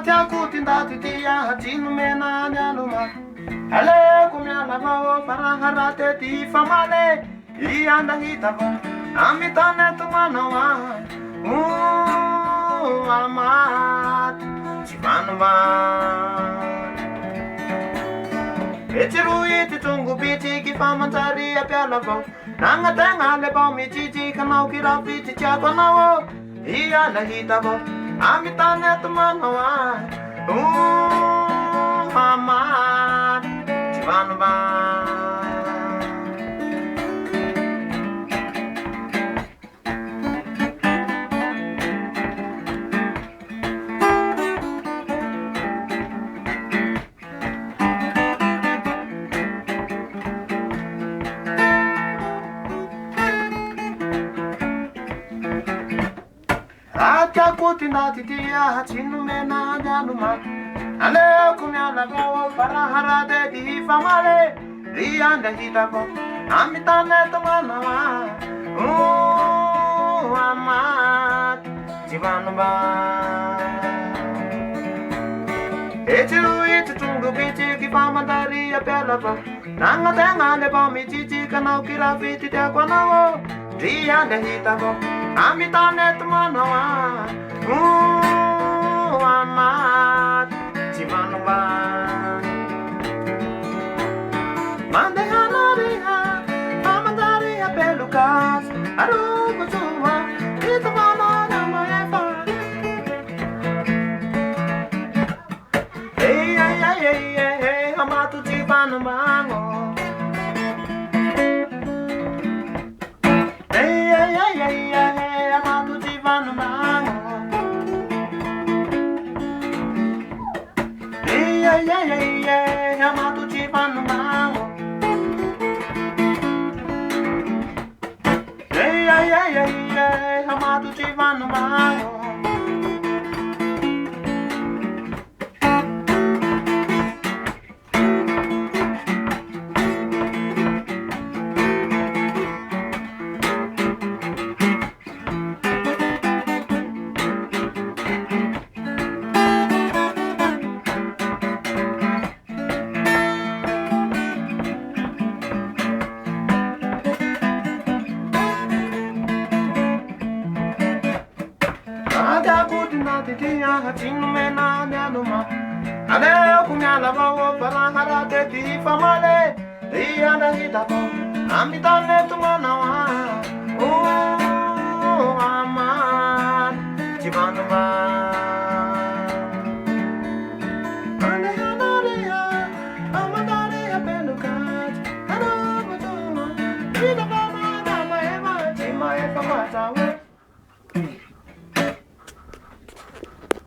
tiako tindaty tia jino mena nianoma aleko miala avao farahara tety famale ianda hitako amitane tumanao amat jivanoma Echiruiti tungu biti kifamanzari apiala vao Nangatenga lebao mijiji kanao kirafiti chako nao Ianda hitako amitane tumanao amat jivanoma Tiako tindaty tia jino mena nianoma aleko miala avao farahara tety famale ianda hitako amitane tumanao amat jivanoma Echiruiti tungu biti kifamandari apiala vao Nangatenga lebao mijiji kanao kirafiti tiako nao ianda hitako amitane tumanao amat jivanoma mandehanariha amandariha pelukas arugujuma itamananamoefa hey amatu jivanomango hey amatu jivanomango amatu jivanomango amatu jivanomango jino mena nianoma aleko miala avao farahara tety famale ianda hitako amitane tumanao amat jivanoma